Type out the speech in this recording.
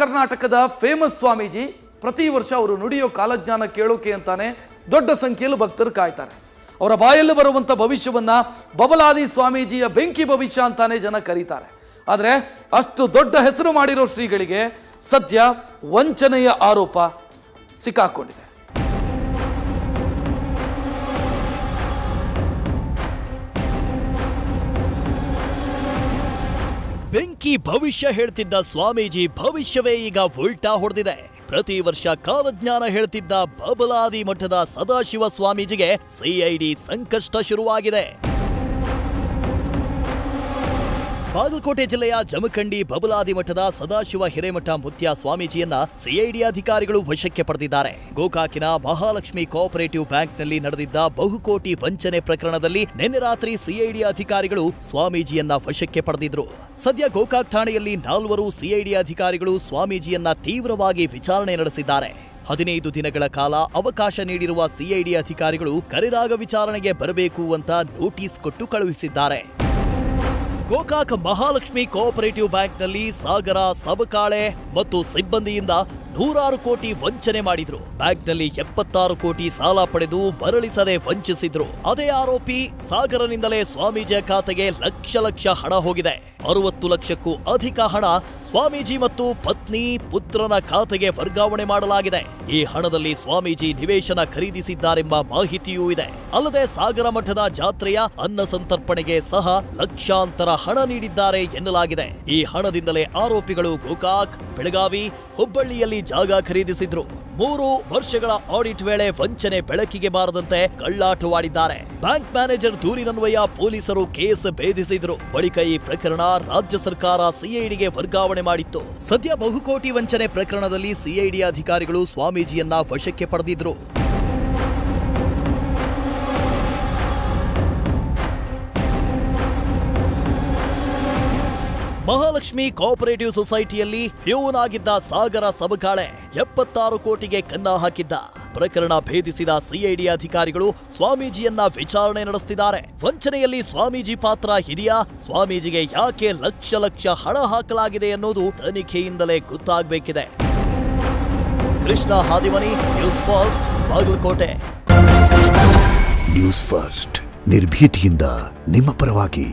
ಕರ್ನಾಟಕದ ಫೇಮಸ್ ಸ್ವಾಮೀಜಿ ಪ್ರತಿ ವರ್ಷ ಅವರು ನುಡಿಯೋ ಕಾಲಜ್ಞಾನ ಕೇಳೋಕೆ ಅಂತಾನೆ ದೊಡ್ಡ ಸಂಖ್ಯೆಯಲ್ಲಿ ಭಕ್ತರು ಕಾಯ್ತಾರೆ. ಅವರ ಬಾಯಲ್ಲಿ ಬರುವಂತ ಭವಿಷ್ಯವನ್ನ ಬಬಲಾದಿ ಸ್ವಾಮೀಜಿಯ ಬೆಂಕಿ ಭವಿಷ್ಯ ಅಂತಾನೆ ಜನ ಕರೀತಾರೆ. ಆದರೆ ಅಷ್ಟು ದೊಡ್ಡ ಹೆಸರು ಮಾಡಿರೋ ಶ್ರೀಗಳಿಗೆ ಸದ್ಯ ವಂಚನೆಯ ಆರೋಪ ಸಿಕ್ಕಾಕೊಂಡಿದೆ. ಬೆಂಕಿ ಭವಿಷ್ಯ ಹೇಳ್ತಿದ್ದ ಸ್ವಾಮೀಜಿ ಭವಿಷ್ಯವೇ ಈಗ ಉಲ್ಟಾ ಹೊಡೆದಿದೆ. ಪ್ರತಿ ವರ್ಷ ಕಾಲಜ್ಞಾನ ಹೇಳ್ತಿದ್ದ ಬಬಲಾದಿ ಮಠದ ಸದಾಶಿವ ಸ್ವಾಮೀಜಿಗೆ ಸಿಐಡಿ ಸಂಕಷ್ಟ ಶುರುವಾಗಿದೆ. ಬಾಗಲಕೋಟೆ ಜಿಲ್ಲೆಯ ಜಮಖಂಡಿ ಬಬಲಾದಿ ಮಠದ ಸದಾಶಿವ ಹಿರೇಮಠ ಮುತ್ಯ ಸ್ವಾಮೀಜಿಯನ್ನ ಸಿಐಡಿ ಅಧಿಕಾರಿಗಳು ವಶಕ್ಕೆ ಪಡೆದಿದ್ದಾರೆ. ಗೋಕಾಕಿನ ಮಹಾಲಕ್ಷ್ಮಿ ಕೋಆಪರೇಟಿವ್ ಬ್ಯಾಂಕ್ನಲ್ಲಿ ನಡೆದಿದ್ದ ಬಹುಕೋಟಿ ವಂಚನೆ ಪ್ರಕರಣದಲ್ಲಿ ನಿನ್ನೆ ರಾತ್ರಿ ಸಿಐಡಿ ಅಧಿಕಾರಿಗಳು ಸ್ವಾಮೀಜಿಯನ್ನ ವಶಕ್ಕೆ ಪಡೆದಿದ್ರು. ಸದ್ಯ ಗೋಕಾಕ್ ಠಾಣೆಯಲ್ಲಿ 4 ಸಿಐಡಿ ಅಧಿಕಾರಿಗಳು ಸ್ವಾಮೀಜಿಯನ್ನ ತೀವ್ರವಾಗಿ ವಿಚಾರಣೆ ನಡೆಸಿದ್ದಾರೆ. 15 ದಿನಗಳ ಕಾಲ ಅವಕಾಶ ನೀಡಿರುವ ಸಿಐಡಿ ಅಧಿಕಾರಿಗಳು ಕರೆದಾಗ ವಿಚಾರಣೆಗೆ ಬರಬೇಕು ಅಂತ ನೋಟಿಸ್ ಕೊಟ್ಟು ಕಳುಹಿಸಿದ್ದಾರೆ. ಗೋಕಾಕ್ ಮಹಾಲಕ್ಷ್ಮಿ ಕೋಆಪರೇಟಿವ್ ಬ್ಯಾಂಕ್ನಲ್ಲಿ ಸಾಗರ, ಸಬಕಾಳೆ ಮತ್ತು ಸಿಬ್ಬಂದಿಯಿಂದ 100 ಕೋಟಿ ವಂಚನೆ ಮಾಡಿದ್ರು. ಬ್ಯಾಂಕ್ನಲ್ಲಿ 76 ಕೋಟಿ ಸಾಲ ಪಡೆದು ಮರಳಿಸದೆ ವಂಚಿಸಿದ್ರು. ಅದೇ ಆರೋಪಿ ಸಾಗರನಿಂದಲೇ ಸ್ವಾಮೀಜಿಯ ಖಾತೆಗೆ ಲಕ್ಷ ಹಣ ಹೋಗಿದೆ. 60 ಲಕ್ಷಕ್ಕೂ ಅಧಿಕ ಹಣ ಸ್ವಾಮೀಜಿ ಮತ್ತು ಪತ್ನಿ, ಪುತ್ರನ ಖಾತೆಗೆ ವರ್ಗಾವಣೆ ಮಾಡಲಾಗಿದೆ. ಈ ಹಣದಲ್ಲಿ ಸ್ವಾಮೀಜಿ ನಿವೇಶನ ಖರೀದಿಸಿದ್ದಾರೆಂಬ ಮಾಹಿತಿಯೂ ಇದೆ. ಅಲ್ಲದೆ ಸಾಗರ ಮಠದ ಜಾತ್ರೆಯ ಅನ್ನ ಸಂತರ್ಪಣೆಗೆ ಸಹ ಲಕ್ಷಾಂತರ ಹಣ ನೀಡಿದ್ದಾರೆ ಎನ್ನಲಾಗಿದೆ. ಈ ಹಣದಿಂದಲೇ ಆರೋಪಿಗಳು ಗೋಕಾಕ್, ಬೆಳಗಾವಿ, ಹುಬ್ಬಳ್ಳಿಯಲ್ಲಿ ಜಾಗ ಖರೀದಿಸಿದ್ರು. 3 ವರ್ಷಗಳ ಆಡಿಟ್ ವೇಳೆ ವಂಚನೆ ಬೆಳಕಿಗೆ ಬಾರದಂತೆ ಕಳ್ಳಾಟವಾಡಿದ್ದಾರೆ. ಬ್ಯಾಂಕ್ ಮ್ಯಾನೇಜರ್ ದೂರಿನನ್ವಯ ಪೊಲೀಸರು ಕೇಸ್ ಭೇದಿಸಿದ್ರು. ಬಳಿಕ ಈ ಪ್ರಕರಣ ರಾಜ್ಯ ಸರ್ಕಾರ ಸಿಐಡಿಗೆ ವರ್ಗಾವಣೆ ಮಾಡಿತ್ತು. ಸದ್ಯ ಬಹುಕೋಟಿ ವಂಚನೆ ಪ್ರಕರಣದಲ್ಲಿ ಸಿಐಡಿ ಅಧಿಕಾರಿಗಳು ಸ್ವಾಮೀಜಿಯನ್ನ ವಶಕ್ಕೆ ಪಡೆದಿದ್ರು. ಮಹಾಲಕ್ಷ್ಮಿ ಕೋಆಪರೇಟಿವ್ ಸೊಸೈಟಿಯಲ್ಲಿ ಪ್ಯೂನ್ ಆಗಿದ್ದ ಸಾಗರ ಸಬಕಾಳೆ 76 ಕೋಟಿಗೆ ಕನ್ನ ಹಾಕಿದ್ದ. ಪ್ರಕರಣ ಭೇದಿಸಿದ ಸಿಐಡಿ ಅಧಿಕಾರಿಗಳು ಸ್ವಾಮೀಜಿಯನ್ನ ವಿಚಾರಣೆ ನಡೆಸುತ್ತಿದ್ದಾರೆ. ವಂಚನೆಯಲ್ಲಿ ಸ್ವಾಮೀಜಿ ಪಾತ್ರ ಇದೆಯಾ, ಸ್ವಾಮೀಜಿಗೆ ಯಾಕೆ ಲಕ್ಷ ಹಣ ಹಾಕಲಾಗಿದೆ ಅನ್ನೋದು ತನಿಖೆಯಿಂದಲೇ ಗೊತ್ತಾಗಬೇಕಿದೆ. Krishna Hadimani, news first, Bagalkote. News first ನಿರ್ಭೀತಿಯಿಂದ ನಿಮ್ಮ ಪರವಾಗಿ.